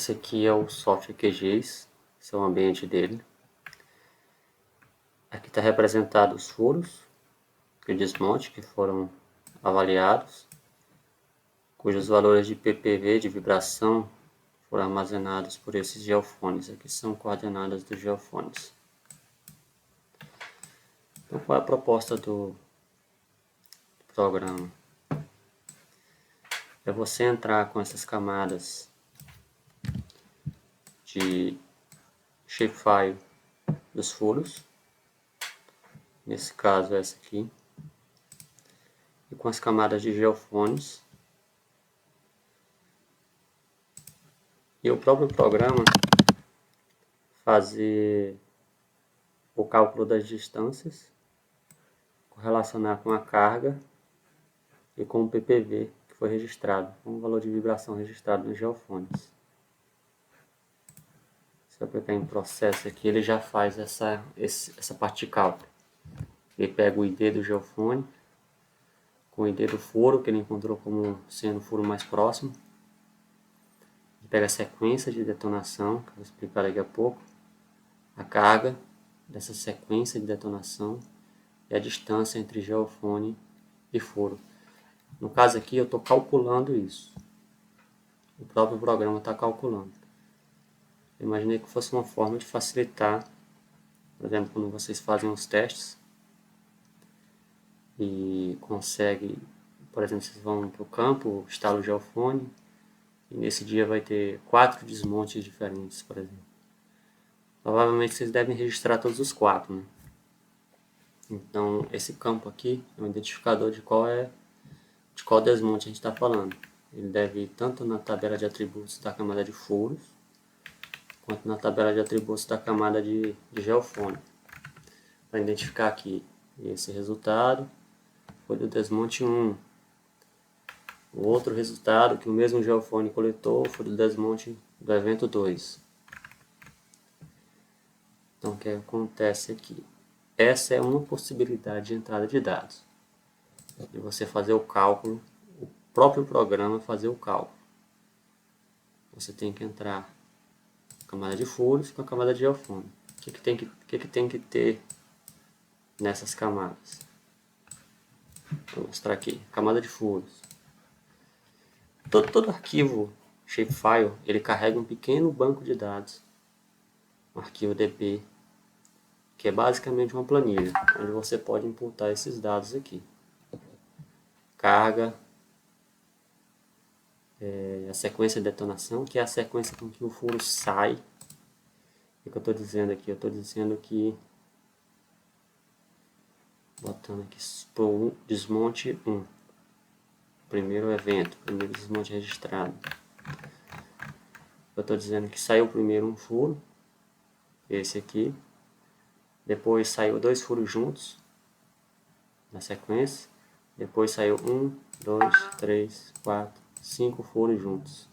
Esse aqui é o software QGIS, esse é o ambiente dele. Aqui está representado os furos de desmonte que foram avaliados, cujos valores de PPV, de vibração, foram armazenados por esses geofones. Aqui são coordenadas dos geofones. Então, qual é a proposta do programa? É você entrar com essas camadas de shapefile dos furos, nesse caso essa aqui, e com as camadas de geofones, e o próprio programa fazer o cálculo das distâncias, correlacionar com a carga e com o PPV que foi registrado, com o valor de vibração registrado nos geofones. Se eu aplicar em processo aqui, ele já faz essa parte de cálculo. Ele pega o ID do geofone, com o ID do furo, que ele encontrou como sendo o furo mais próximo. Ele pega a sequência de detonação, que eu vou explicar daqui a pouco, a carga dessa sequência de detonação e a distância entre geofone e furo. No caso aqui, eu estou calculando isso. O próprio programa está calculando. Eu imaginei que fosse uma forma de facilitar, por exemplo, quando vocês fazem os testes e conseguem, por exemplo, vocês vão para o campo, instalam o geofone, e nesse dia vai ter 4 desmontes diferentes, por exemplo. Provavelmente vocês devem registrar todos os 4, né? Então, esse campo aqui é um identificador de qual desmonte a gente está falando. Ele deve ir tanto na tabela de atributos da camada de furos, quanto na tabela de atributos da camada de geofone. Para identificar aqui, esse resultado foi do desmonte 1. O outro resultado que o mesmo geofone coletou foi do desmonte do evento 2. Então, o que acontece aqui? Essa é uma possibilidade de entrada de dados. E você fazer o cálculo, o próprio programa fazer o cálculo. Você tem que entrar com a camada de furos com a camada de geofone. O que tem que ter nessas camadas? Vou mostrar aqui. Camada de furos. Todo arquivo shapefile, ele carrega um pequeno banco de dados, um arquivo DB, que é basicamente uma planilha, onde você pode imputar esses dados aqui. Carga, a sequência de detonação, que é a sequência com que o furo sai. O que eu estou dizendo aqui? Eu estou dizendo que, botando aqui para o desmonte 1, primeiro evento, primeiro desmonte registrado. Eu estou dizendo que saiu primeiro um furo, esse aqui, depois saiu 2 furos juntos, na sequência, depois saiu 1, 2, 3, 4, 5 furos juntos.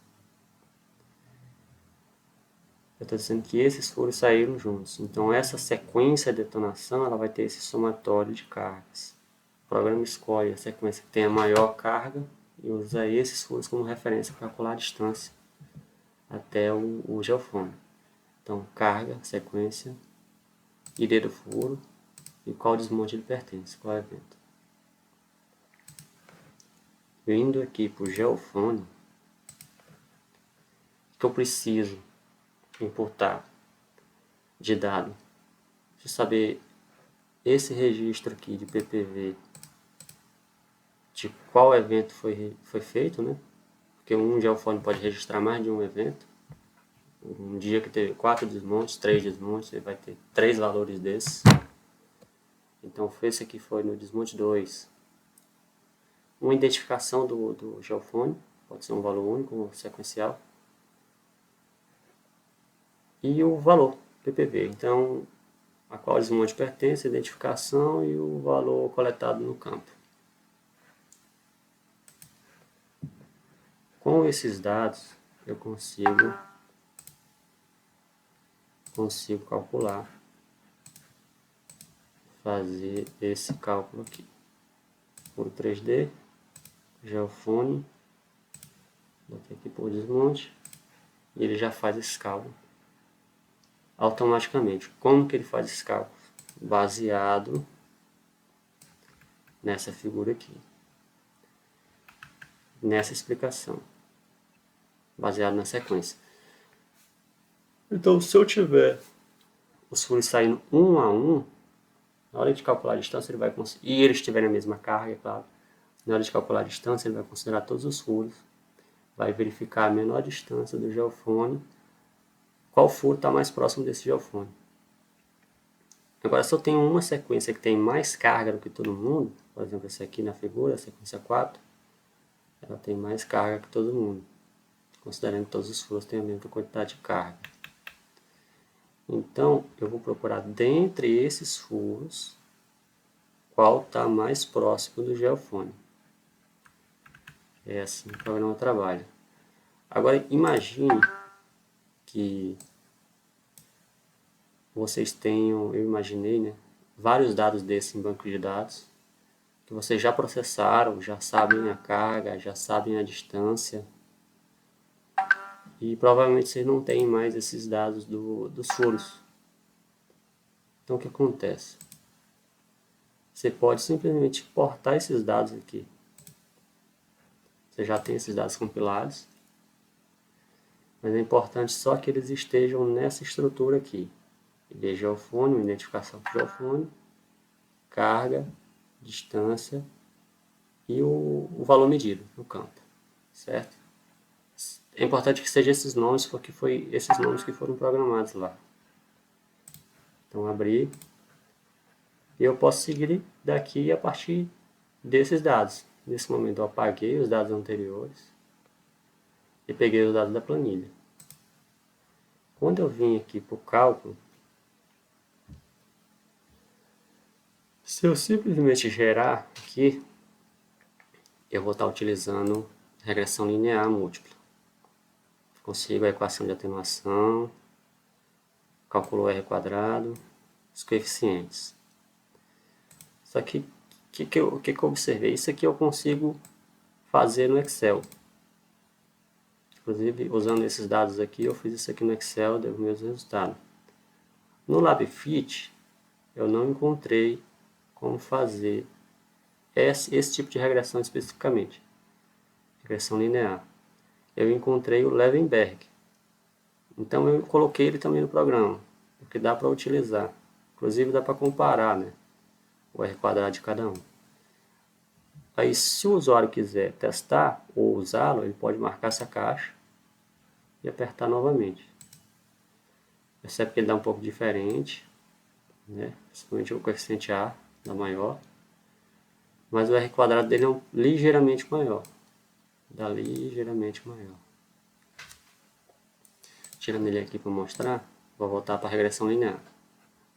Eu estou dizendo que esses furos saíram juntos. Então, essa sequência de detonação ela vai ter esse somatório de cargas. O programa escolhe a sequência que tem a maior carga e usa esses furos como referência para calcular a distância até o geofone. Então, carga, sequência, ID do furo e qual desmonte ele pertence, qual evento. Vindo aqui para o geofone, o que eu preciso importar de dado? Deixa eu saber esse registro aqui de PPV, de qual evento foi feito, né? Porque um geofone pode registrar mais de um evento. Um dia que teve 4 desmontes, 3 desmontes, ele vai ter 3 valores desses. Então, esse aqui foi no desmonte 2. Uma identificação do geofone, pode ser um valor único ou sequencial. E o valor, PPV. Então, a qual desmonte pertence, a identificação e o valor coletado no campo. Com esses dados, eu consigo calcular, fazer esse cálculo aqui. Por 3D, geofone, botei aqui por desmonte, e ele já faz esse cálculo automaticamente. Como que ele faz esse cálculo? Baseado nessa figura aqui, nessa explicação, baseado na sequência. Então, se eu tiver os furos saindo um a um, na hora de calcular a distância, ele vai conseguir, e eles tiverem a mesma carga, é claro, na hora de calcular a distância, ele vai considerar todos os furos, vai verificar a menor distância do geofone, qual furo está mais próximo desse geofone. Agora, se eu tenho uma sequência que tem mais carga do que todo mundo, por exemplo, essa aqui na figura, a sequência 4, ela tem mais carga que todo mundo, considerando que todos os furos têm a mesma quantidade de carga. Então, eu vou procurar dentre esses furos qual está mais próximo do geofone. É assim que o programa trabalha. Agora, imagine que vocês tenham, eu imaginei, né, vários dados desses em banco de dados, que vocês já processaram, já sabem a carga, já sabem a distância, e provavelmente vocês não têm mais esses dados dos furos. Então, o que acontece? Você pode simplesmente importar esses dados aqui. Você já tem esses dados compilados, mas é importante só que eles estejam nessa estrutura aqui. ID geofone, identificação do geofone, carga, distância e o valor medido no campo, certo? É importante que sejam esses nomes, porque foi esses nomes que foram programados lá. Então, abrir, e eu posso seguir daqui a partir desses dados. Nesse momento eu apaguei os dados anteriores e peguei os dados da planilha. Quando eu vim aqui para o cálculo, se eu simplesmente gerar aqui, eu vou estar utilizando regressão linear múltipla. Consigo a equação de atenuação, calculo R quadrado, os coeficientes. Só que o que eu observei? Isso aqui eu consigo fazer no Excel. Inclusive, usando esses dados aqui, eu fiz isso aqui no Excel, deu os meus resultados. No LabFit, eu não encontrei como fazer esse tipo de regressão especificamente. Regressão linear. Eu encontrei o Levenberg. Então, eu coloquei ele também no programa, porque dá para utilizar. Inclusive, dá para comparar, né, o R quadrado de cada um. Aí, se o usuário quiser testar ou usá-lo, ele pode marcar essa caixa e apertar novamente. Percebe que ele dá um pouco diferente, né? Principalmente o coeficiente A dá maior, mas o R quadrado dele é ligeiramente maior. Dá ligeiramente maior. Tirando ele aqui para mostrar, vou voltar para a regressão linear,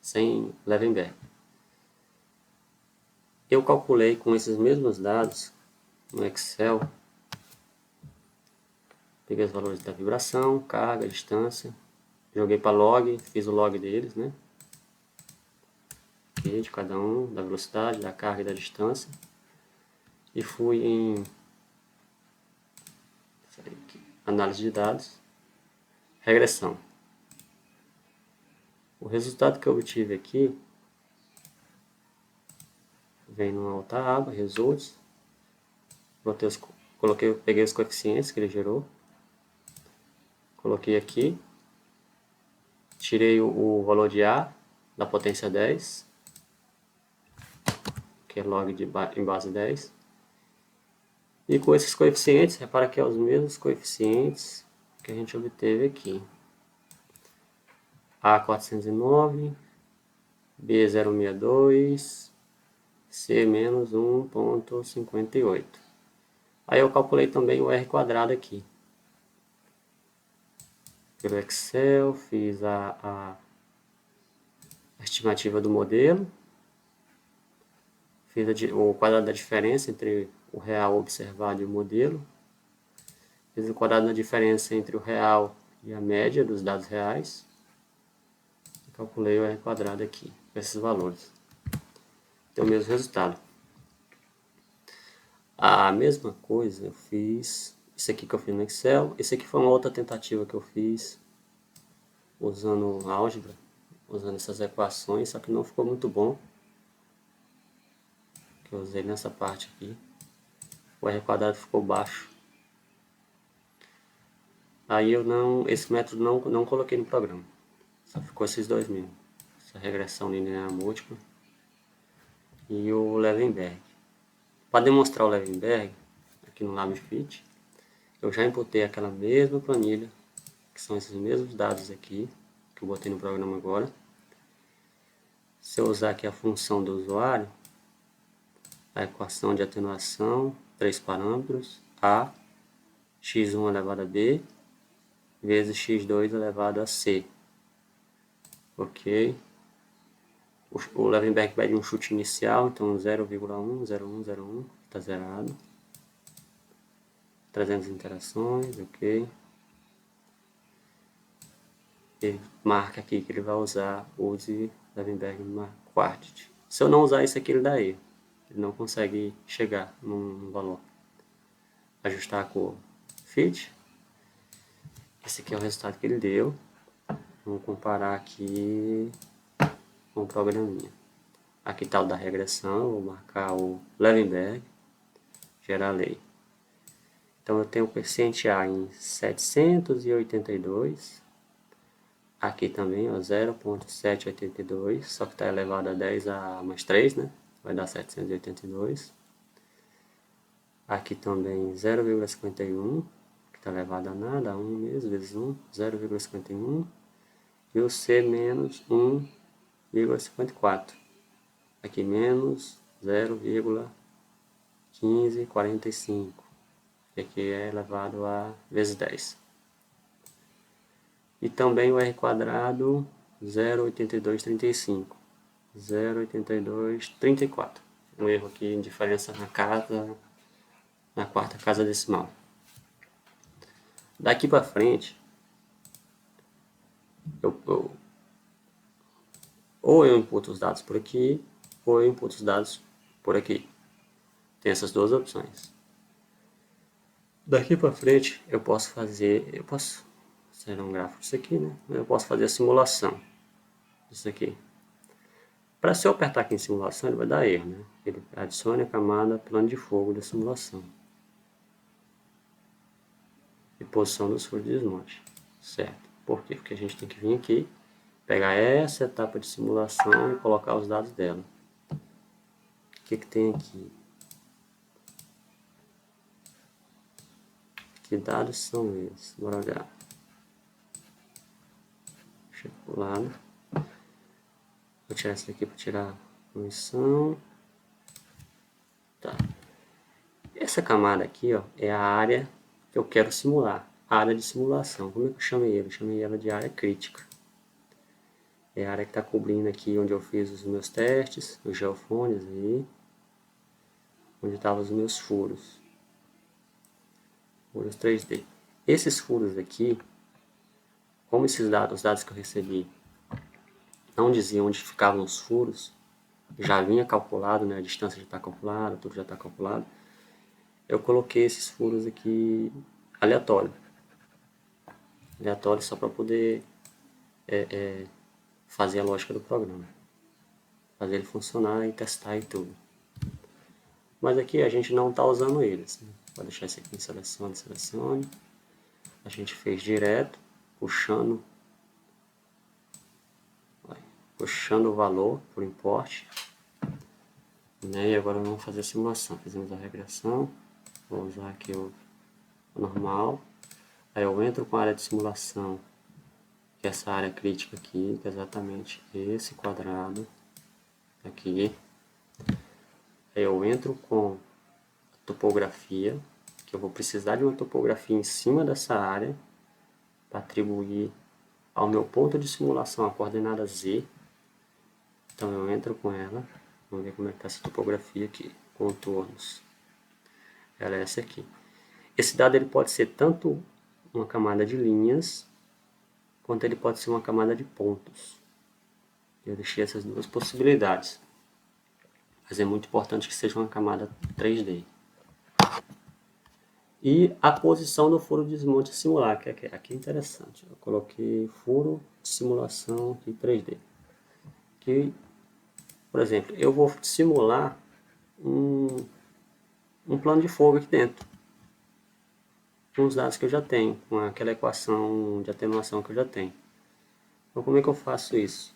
sem Levenberg. Eu calculei com esses mesmos dados no Excel, peguei os valores da vibração, carga, distância, joguei para log, fiz o log deles, né? De cada um, da velocidade, da carga e da distância, e fui em análise de dados, regressão. O resultado que eu obtive aqui vem numa outra aba, results, peguei os coeficientes que ele gerou, coloquei aqui, tirei o valor de A da potência 10, que é log em base 10, e com esses coeficientes, repara que é os mesmos coeficientes que a gente obteve aqui. A409, B062, C menos 1,58. Aí eu calculei também o R quadrado aqui. Pelo Excel, fiz a estimativa do modelo, fiz o quadrado da diferença entre o real observado e o modelo, fiz o quadrado da diferença entre o real e a média dos dados reais, e calculei o R quadrado aqui, com esses valores. Tem o mesmo resultado. A mesma coisa eu fiz Esse aqui que eu fiz no Excel. Esse aqui foi uma outra tentativa que eu fiz usando álgebra, usando essas equações, só que não ficou muito bom. Que eu usei nessa parte aqui. O R quadrado ficou baixo. Aí esse método não coloquei no programa. Só ficou esses dois mesmo. Essa regressão linear múltipla e o Levenberg. Para demonstrar o Levenberg, aqui no LabFit, eu já imputei aquela mesma planilha, que são esses mesmos dados aqui, que eu botei no programa agora. Se eu usar aqui a função do usuário, a equação de atenuação, 3 parâmetros, A, x1 elevado a B, vezes x2 elevado a C. Ok. O Levenberg pede um chute inicial, então 0,1, 0,1, 0,1, está zerado. 300 interações, ok. Ele marca aqui que ele vai usar use Levenberg Quartet. Se eu não usar isso aqui, ele dá erro. Ele não consegue chegar num valor. Ajustar a cor. Fit. Esse aqui é o resultado que ele deu. Vamos comparar aqui com o programinha. Aqui está o da regressão. Vou marcar o Levenberg. Gerar lei. Então eu tenho o coeficiente A em 782. Aqui também, 0,782, só que está elevado a 10 a mais 3, né? Vai dar 782. Aqui também 0,51, que está elevado a nada, a 1 mesmo, vezes 1, 0,51. E o C menos 1,54. Aqui menos 0,1545. Que aqui é elevado a vezes 10. E também o R quadrado 0,8235. 0,8234. Um erro aqui em diferença na quarta casa decimal. Daqui para frente, ou eu imputo os dados por aqui, ou eu imputo os dados por aqui. Tem essas duas opções. Daqui para frente, será um gráfico disso aqui, né? Eu posso fazer a simulação disso aqui. Para se eu apertar aqui em simulação, ele vai dar erro, né? Ele adicione a camada plano de fogo da simulação. E posição dos furos de desmonte. Certo. Por quê? Porque a gente tem que vir aqui, pegar essa etapa de simulação e colocar os dados dela. O que tem aqui? Que dados são esses? Bora olhar. Deixa eu pular. Vou tirar essa daqui para tirar a omissão. Tá. Essa camada aqui, ó, é a área que eu quero simular. A área de simulação. Como é que eu chamei ela? Eu chamei ela de área crítica. É a área que está cobrindo aqui onde eu fiz os meus testes, os geofones aí. Onde estavam os meus furos. Furos 3D. Esses furos aqui, como esses dados, os dados que eu recebi, não diziam onde ficavam os furos, já vinha calculado, né? A distância já está calculada, tudo já está calculado. Eu coloquei esses furos aqui aleatório só para poder fazer a lógica do programa, fazer ele funcionar e testar e tudo. Mas aqui a gente não está usando eles, né? Vou deixar isso aqui em selecione. A gente fez direto, puxando o valor por import, né? E agora vamos fazer a simulação. Fizemos a regressão, vou usar aqui o normal. Aí eu entro com a área de simulação, que é essa área crítica aqui, que é exatamente esse quadrado aqui. Aí eu entro com a topografia, que eu vou precisar de uma topografia em cima dessa área para atribuir ao meu ponto de simulação a coordenada Z. Então eu entro com ela, vamos ver como é que está essa topografia aqui, contornos. Ela é essa aqui. Esse dado ele pode ser tanto uma camada de linhas, quanto ele pode ser uma camada de pontos. Eu deixei essas duas possibilidades. Mas é muito importante que seja uma camada 3D. E a posição do furo de desmonte a simular, que aqui é interessante. Eu coloquei furo de simulação aqui 3D. Que, por exemplo, eu vou simular um plano de fogo aqui dentro, com os dados que eu já tenho, com aquela equação de atenuação que eu já tenho. Então, como é que eu faço isso?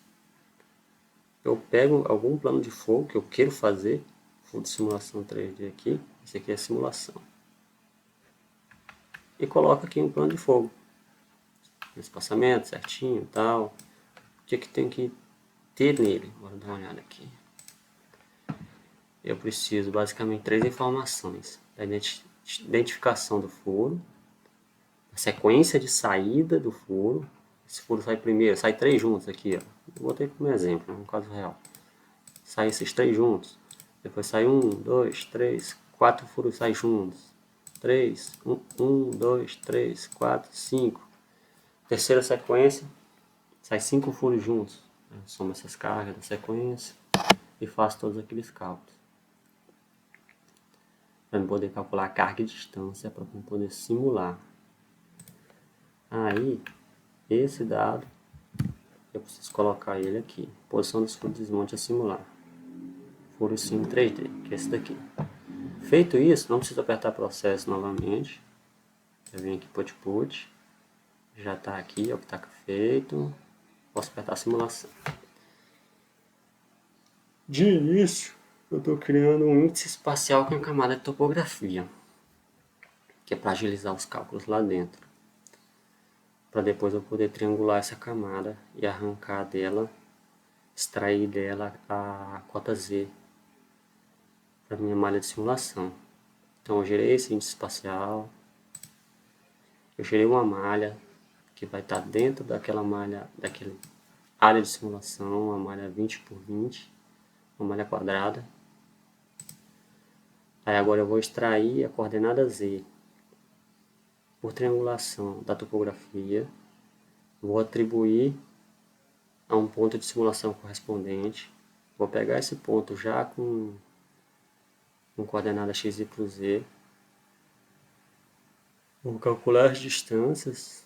Eu pego algum plano de fogo que eu quero fazer, furo de simulação 3D aqui, esse aqui é a simulação, e coloco aqui um plano de fogo, espaçamento certinho e tal, o que tem que ter nele. Bora dar uma olhada aqui. Eu preciso basicamente 3 informações: a identificação do furo, a sequência de saída do furo. Esse furo sai primeiro, sai 3 juntos aqui, ó. Eu botei como exemplo, no caso real. Sai esses 3 juntos. Depois sai 1, 2, 3, 4 furos saem juntos. 3, 1, 2, 3, 4, 5. Terceira sequência, sai 5 furos juntos. Eu somo essas cargas da sequência e faço todos aqueles cálculos. Para poder calcular a carga e distância, para poder simular. Aí, esse dado, eu preciso colocar ele aqui. Posição dos furos de desmonte a simular. Furo sim 3D, que é esse daqui. Feito isso, não preciso apertar processo novamente. Eu venho aqui put. Já está aqui, é o que está feito. Posso apertar simulação. De início, eu estou criando um índice espacial com a camada de topografia, que é para agilizar os cálculos lá dentro, para depois eu poder triangular essa camada e arrancar dela, extrair dela a cota Z para minha malha de simulação. Então eu gerei esse índice espacial, eu gerei uma malha que vai estar dentro daquela malha, daquela área de simulação, uma malha 20 por 20, uma malha quadrada. Aí agora eu vou extrair a coordenada Z por triangulação da topografia, vou atribuir a um ponto de simulação correspondente, vou pegar esse ponto já com coordenada x, y, z, vou calcular as distâncias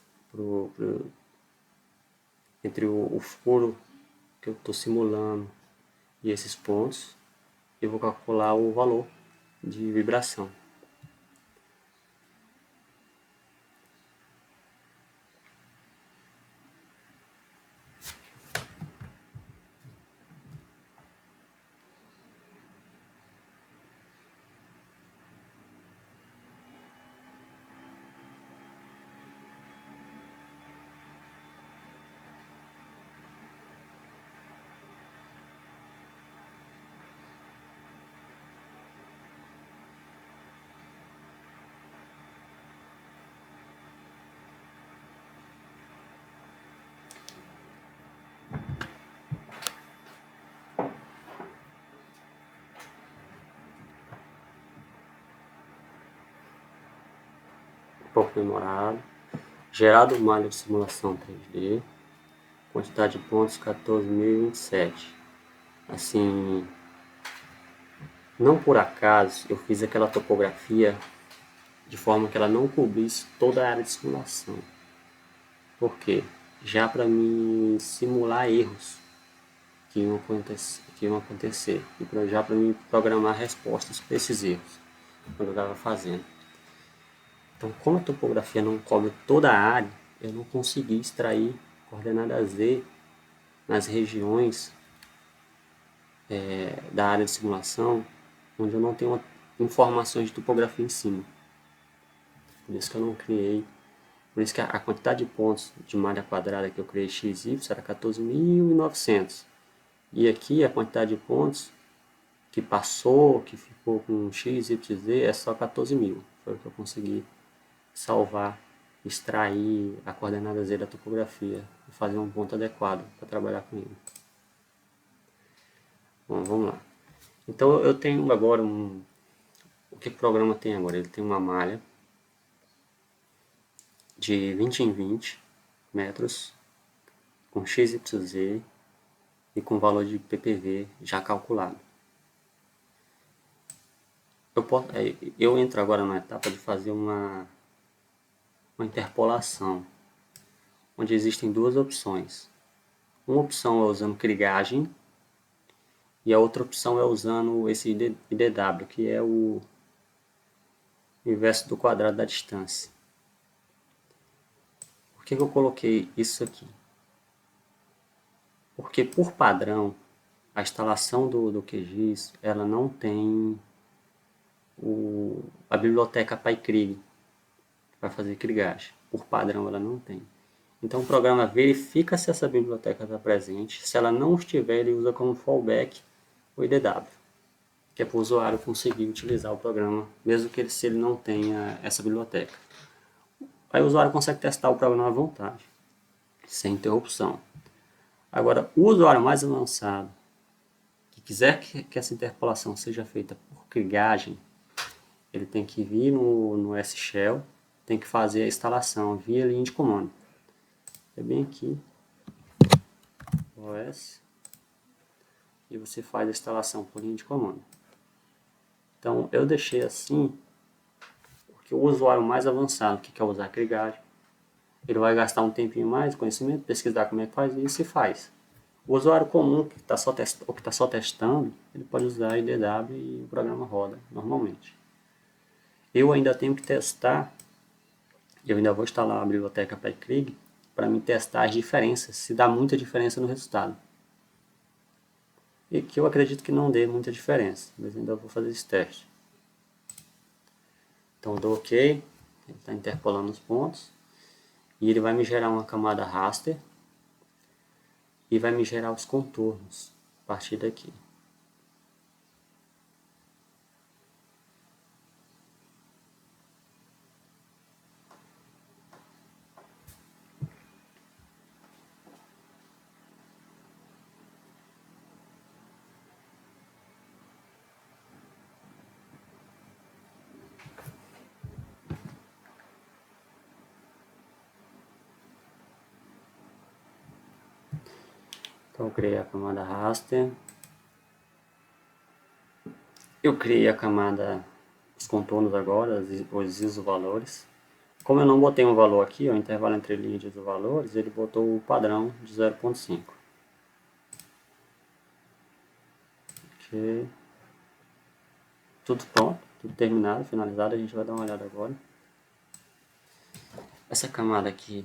entre o furo que eu estou simulando e esses pontos, e vou calcular o valor de vibração. Pouco demorado. Gerado malha de simulação 3D. Quantidade de pontos 14.027. Assim, não por acaso eu fiz aquela topografia de forma que ela não cobrisse toda a área de simulação. Por quê? Já para me simular erros que iam acontecer e já para me programar respostas para esses erros quando eu estava fazendo. Então, como a topografia não cobre toda a área, eu não consegui extrair coordenada Z nas regiões da área de simulação onde eu não tenho informações de topografia em cima. Por isso que eu não criei. Por isso que a quantidade de pontos de malha quadrada que eu criei XY era 14.900. E aqui a quantidade de pontos que passou, que ficou com X, Y, Z é só 14.000. Foi o que eu consegui salvar, extrair a coordenada Z da topografia e fazer um ponto adequado para trabalhar com ele. Bom, vamos lá. Então eu tenho agora o que o programa tem agora? Ele tem uma malha de 20 em 20 metros com XYZ e com valor de PPV já calculado. eu entro agora na etapa de fazer uma interpolação, onde existem duas opções. Uma opção é usando krigagem e a outra opção é usando esse IDW, que é o inverso do quadrado da distância. Por que eu coloquei isso aqui? Porque por padrão, a instalação do QGIS, ela não tem a biblioteca PyKrig para fazer krigagem. Por padrão, ela não tem. Então o programa verifica se essa biblioteca está presente. Se ela não estiver, ele usa como fallback o IDW, que é para o usuário conseguir utilizar o programa, mesmo que se ele não tenha essa biblioteca. Aí o usuário consegue testar o programa à vontade, sem interrupção. Agora, o usuário mais avançado, que quiser que essa interpolação seja feita por krigagem, ele tem que vir no S-Shell, tem que fazer a instalação via linha de comando. É bem aqui, OS, e você faz a instalação por linha de comando. Então, eu deixei assim, porque o usuário mais avançado que quer usar krigagem, ele vai gastar um tempinho mais, conhecimento, pesquisar como é que faz isso e faz. O usuário comum, que está só testando, ele pode usar IDW e o programa roda normalmente. Eu ainda tenho que testar, eu ainda vou instalar a biblioteca PyKrig para me testar as diferenças, se dá muita diferença no resultado. E que eu acredito que não dê muita diferença, mas ainda vou fazer esse teste. Então eu dou OK, ele está interpolando os pontos, e ele vai me gerar uma camada raster, e vai me gerar os contornos a partir daqui. Então eu criei a camada raster, eu criei a camada, os contornos agora, os isovalores. Como eu não botei um valor aqui, o intervalo entre linhas de isovalores, ele botou o padrão de 0.5. Ok. Tudo pronto, tudo terminado, finalizado, a gente vai dar uma olhada agora. Essa camada aqui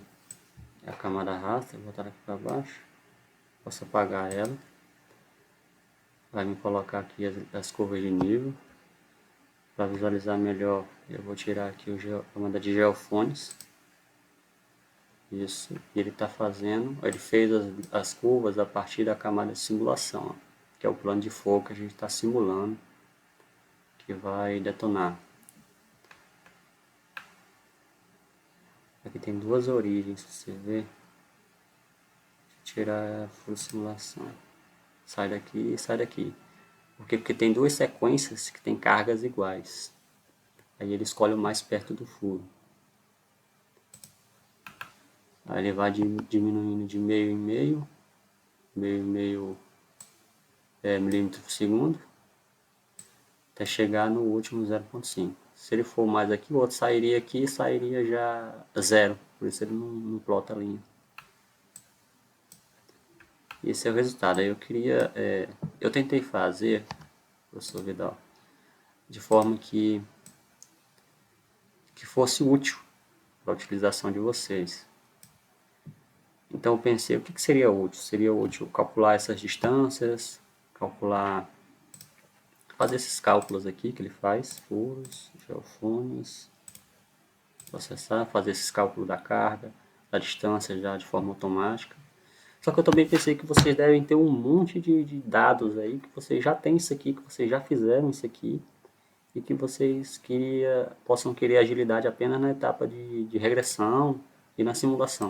é a camada raster, vou botar aqui para baixo. Posso apagar ela. Vai me colocar aqui as curvas de nível. Para visualizar melhor, eu vou tirar aqui a camada de geofones. Isso, e ele está fazendo, ele fez as curvas a partir da camada de simulação, ó, que é o plano de fogo que a gente está simulando, que vai detonar. Aqui tem duas origens, você vê. Tirar a full simulação. Sai daqui e sai daqui. Por quê? Porque tem duas sequências que tem cargas iguais. Aí ele escolhe o mais perto do furo. Aí ele vai diminuindo de meio em meio, milímetro por segundo, até chegar no último 0.5. Se ele for mais aqui, o outro sairia aqui e sairia já zero. Por isso ele não plota a linha. Esse é o resultado. Aí eu tentei fazer, professor Vidal, de forma que fosse útil para a utilização de vocês. Então eu pensei, o que seria útil? Seria útil calcular essas distâncias, fazer esses cálculos aqui que ele faz, furos, geofones, processar, fazer esses cálculos da carga, da distância já de forma automática. Só que eu também pensei que vocês devem ter um monte de dados aí, que vocês já têm isso aqui, que vocês já fizeram isso aqui, e que vocês possam querer agilidade apenas na etapa de regressão e na simulação.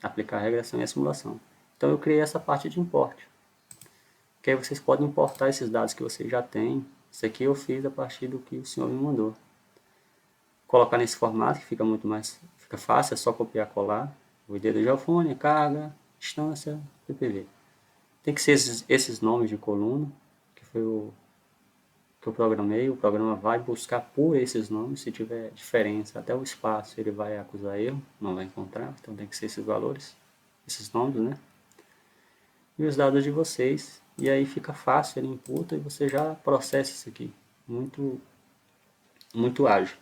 Aplicar a regressão e a simulação. Então eu criei essa parte de import. Que aí vocês podem importar esses dados que vocês já têm. Isso aqui eu fiz a partir do que o senhor me mandou. Colocar nesse formato que fica fácil, é só copiar e colar. O ID do geofone, carga, distância, PPV. Tem que ser esses nomes de coluna, que foi que eu programei, o programa vai buscar por esses nomes, se tiver diferença, até o espaço ele vai acusar erro, não vai encontrar, então tem que ser esses valores, esses nomes, né? E os dados de vocês, e aí fica fácil, ele imputa e você já processa isso aqui, muito ágil.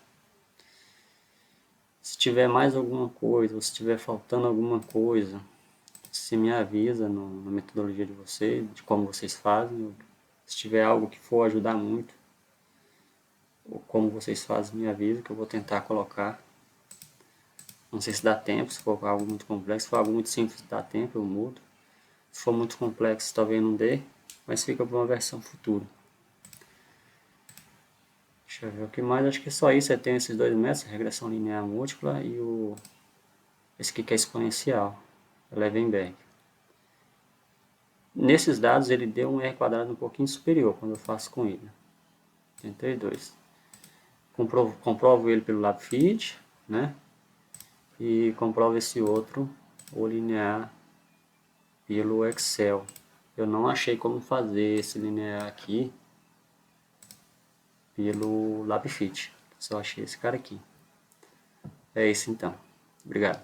Se tiver mais alguma coisa, ou se tiver faltando alguma coisa, você me avisa na metodologia de vocês, de como vocês fazem. Se tiver algo que for ajudar muito, ou como vocês fazem, me avisa que eu vou tentar colocar. Não sei se dá tempo, se for algo muito complexo. Se for algo muito simples, dá tempo, eu mudo. Se for muito complexo, talvez não dê, mas fica para uma versão futura. Deixa eu ver o que mais. Acho que é só isso. Eu tenho esses dois métodos, regressão linear múltipla e esse aqui que é exponencial, Levenberg. Nesses dados ele deu um R quadrado um pouquinho superior quando eu faço com ele. 32. Comprovo ele pelo LabFit, né? E comprovo esse outro, o linear, pelo Excel. Eu não achei como fazer esse linear aqui pelo LabFit. Só achei esse cara aqui. É isso então. Obrigado.